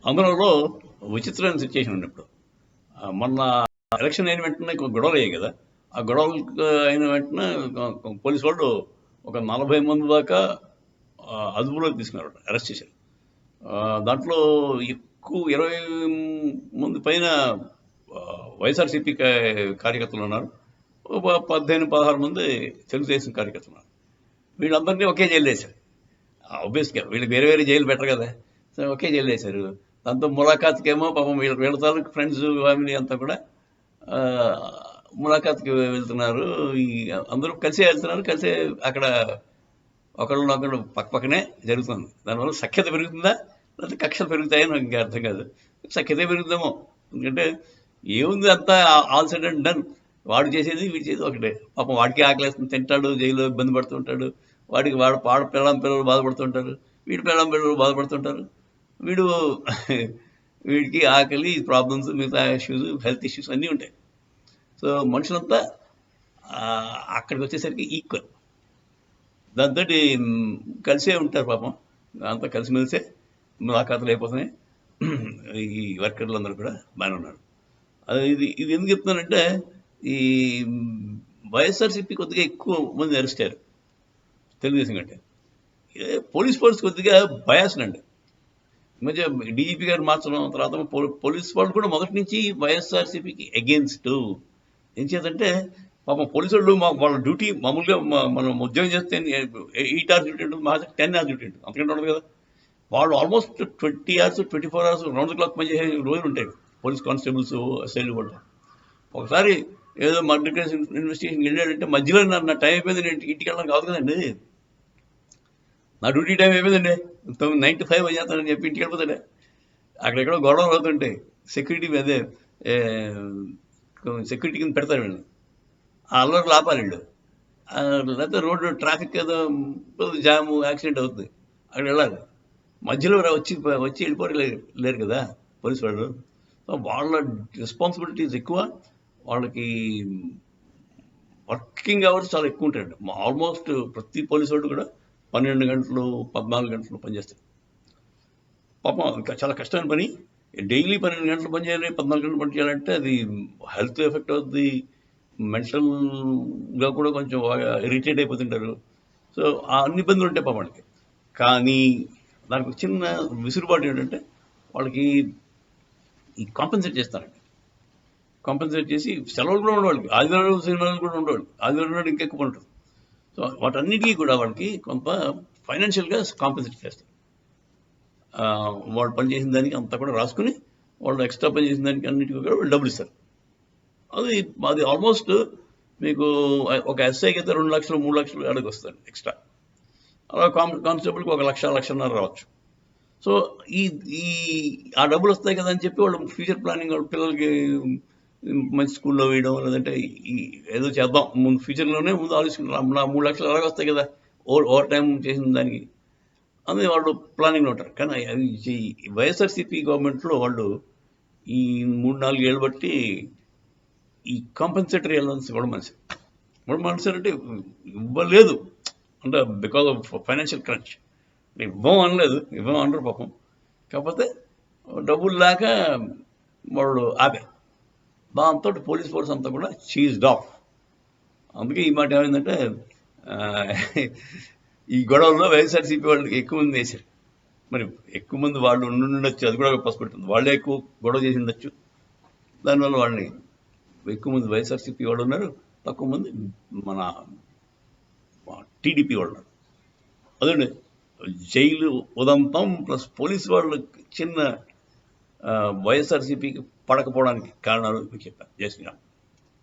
ఆంధ్రాలో విచిత్రమైన సిచ్యుయేషన్ ఉంది ఇప్పుడు. మొన్న ఎలక్షన్ అయిన వెంటనే గొడవలు అయ్యాయి కదా. ఆ గొడవలు అయిన వెంటనే పోలీసు వాళ్ళు ఒక 40 మంది దాకా అదుపులోకి తీసుకున్నారు, అరెస్ట్ చేశారు. దాంట్లో ఎక్కువ 20 మంది పైన వైఎస్ఆర్సీపీ కార్యకర్తలు ఉన్నారు. 15-16 మంది తెలుగుదేశం కార్యకర్తలు ఉన్నారు. వీళ్ళందరినీ ఒకే జైలు వేశారు. ఆబ్వియస్గా వీళ్ళకి వేరే వేరే జైలు బెటర్ కదా, సో ఒకే జైలు వేశారు. దాంతో ములాఖాత్కేమో పాపం వీళ్ళ తాలూకు ఫ్రెండ్స్ ఫ్యామిలీ అంతా కూడా ములాఖాత్కి వెళ్తున్నారు. ఈ అందరూ కలిసే వెళ్తున్నారు, కలిసే అక్కడ ఒకళ్ళు పక్కనే జరుగుతుంది. దానివల్ల సఖ్యత పెరుగుతుందా లేకపోతే కక్షలు పెరుగుతాయని నాకు ఇంకా అర్థం కాదు. సఖ్యతే పెరుగుతామో, ఎందుకంటే ఏముంది అంతా ఆల్ సెడ్ అండ్ డన్. వాడు చేసేది వీడు చేసేది ఒకటే. పాపం వాడికి ఆకలేస్తుంది, తింటాడు, జైల్లో ఇబ్బంది పడుతుంటాడు. వాడికి పిల్లలు బాధపడుతుంటారు, వీడి పిల్లలు బాధపడుతుంటారు. వీడికి ఆకలి ప్రాబ్లమ్స్, మిగతా ఇష్యూస్, హెల్త్ ఇష్యూస్ అన్నీ ఉంటాయి. సో మనుషులంతా అక్కడికి వచ్చేసరికి ఈక్వల్. దాంతో కలిసే ఉంటారు పాపం. అంతా కలిసిమెలిసే ములాఖాతులు అయిపోతున్నాయి. ఈ వర్కర్లు అందరూ కూడా బాగానే ఉన్నారు. ఇది ఎందుకు చెప్తున్నానంటే, ఈ వైఎస్ఆర్సీపీ కొద్దిగా ఎక్కువ మంది అరెస్ట్ అయ్యారు తెలుగుదేశం కంటే. పోలీస్ ఫోర్స్ కొద్దిగా బయాస్డ్ అండి. ఈ మధ్య డీజీపీ గారు మార్చడం తర్వాత పోలీస్ వాళ్ళు కూడా మొదటి నుంచి వైఎస్ఆర్సీపీకి అగేన్స్ట్. ఏం చేద్దంటే పాపం పోలీసు వాళ్ళు వాళ్ళ డ్యూటీ మామూలుగా మనం ఉద్యోగం చేస్తే 8 hours డ్యూటీ ఉంటుంది, మా 10 hours డ్యూటీ ఉంటుంది, అంతకంటే ఉండదు కదా. వాళ్ళు almost 20 hours 24 hours round the clock పనిచేసే రోజులు ఉంటాయి పోలీస్ కానిస్టేబుల్స్ ఎస్ఐలు వాళ్ళు. ఒకసారి ఏదో మర్డర్ కేసు ఇన్వెస్టిగేషన్ వెళ్ళాడంటే మధ్యలో నా టైం అయిపోయింది, నేను ఇంటికి వెళ్ళడం కాదు కదండి. నా డ్యూటీ టైం అయిపోయిందండి, 9 to 5 చేస్తానని చెప్పి ఇంటికి వెళ్ళిపోతాడే. అక్కడెక్కడో గొడవలు అవుతుంటాయి, సెక్యూరిటీ అదే సెక్యూరిటీ కింద పెడతారు వీళ్ళు. ఆ అల్లర్లు ఆపాలి వీళ్ళు. లేకపోతే రోడ్డు ట్రాఫిక్ ఏదో జాము యాక్సిడెంట్ అవుతుంది, అక్కడ వెళ్ళాలి. మధ్యలో వచ్చి వెళ్ళిపోవడం లేరు కదా పోలీసు వాళ్ళు. సో వాళ్ళ రెస్పాన్సిబిలిటీస్ ఎక్కువ. వాళ్ళకి వర్కింగ్ అవర్స్ చాలా ఎక్కువ ఉంటాయండి. ఆల్మోస్ట్ ప్రతి పోలీసు వాళ్ళు కూడా 12 గంటలు 14 గంటలు పనిచేస్తారు. పాపం ఇంకా చాలా కష్టమైన పని. డైలీ 12 గంటలు పనిచేయాలి, 14 గంటలు పని చేయాలంటే అది హెల్త్ ఎఫెక్ట్ అవుతుంది. మెంటల్గా కూడా కొంచెం ఇరిటేట్ అయిపోతుంటారు. సో అన్ని ఇబ్బందులు ఉంటాయి పాపం వాళ్ళకి. కానీ దానికి ఒక చిన్న విసురుబాటు ఏంటంటే వాళ్ళకి ఈ కాంపెన్సేట్ చేస్తారండి. కాంపెన్సేట్ చేసి సెలవులు కూడా ఉండేవాళ్ళకి, ఆదివారం సినిమాలు కూడా ఉండేవాళ్ళు, ఆదివారం నాడు ఇంకెక్కువ ఉంటుంది. సో వాటన్నిటికీ కూడా వాళ్ళకి కొంత ఫైనాన్షియల్గా కాంపెన్సేట్ చేస్తారు. వాళ్ళు పనిచేసిన దానికి అంతా కూడా రాసుకుని వాళ్ళు ఎక్స్ట్రా పని చేసిన దానికి అన్నిటికీ కూడా వాళ్ళు డబ్బులు ఇస్తారు. అది ఆల్మోస్ట్ మీకు ఒక ఎస్ఐకి అయితే 2 లక్షలు 3 లక్షలు అడిగి వస్తుంది ఎక్స్ట్రా. అలా కానిస్టేబుల్కి 1 లక్ష 1.5 రావచ్చు. సో ఆ డబ్బులు వస్తాయి కదా అని చెప్పి వాళ్ళు ఫ్యూచర్ ప్లానింగ్, వాళ్ళ పిల్లలకి మంచి స్కూల్లో వేయడం, లేదంటే ఏదో చేద్దాం ముందు ఫ్యూచర్లోనే ముందు ఆలోచించుకుంటారు. నా 3 లక్షలు అలాగే వస్తాయి కదా ఓవర్ టైం చేసిన దానికి అనేది వాళ్ళు ప్లానింగ్లో ఉంటారు. కానీ వైఎస్ఆర్సీపీ గవర్నమెంట్లో వాళ్ళు ఈ 3-4 ఏళ్ళు బట్టి ఈ కాంపెన్సేటరీ అలవెన్స్ ఇవ్వడం మనిషి అంటే ఇవ్వలేదు అంటే బికాజ్ ఆఫ్ ఫైనాన్షియల్ క్రంచ్. ఇవ్వం అనరు పాపం. కాకపోతే డబ్బులు లేక వాళ్ళు ఆపారు. దాంతో పోలీస్ ఫోర్స్ అంతా కూడా చీజ్డ్ ఆఫ్. అందుకే ఈ మాట ఏమైందంటే ఈ గొడవల్లో వైఎస్ఆర్సీపీ వాళ్ళకి ఎక్కువ మంది వేశారు. మరి ఎక్కువ మంది వాళ్ళు ఉండొచ్చు, అది కూడా పసిపెడుతుంది. వాళ్ళే ఎక్కువ గొడవ చేసి ఉండొచ్చు. దానివల్ల వాళ్ళని ఎక్కువ మంది వైఎస్ఆర్సీపీ వాళ్ళు ఉన్నారు, తక్కువ మంది మన టీడీపీ వాళ్ళు ఉన్నారు. అదండి జైలు ఉదంతం ప్లస్ పోలీసు వాళ్ళు చిన్న వైఎస్ఆర్సీపీకి పడకపోవడానికి కారణాలు చెప్పాను. జై శ్రీరామ్.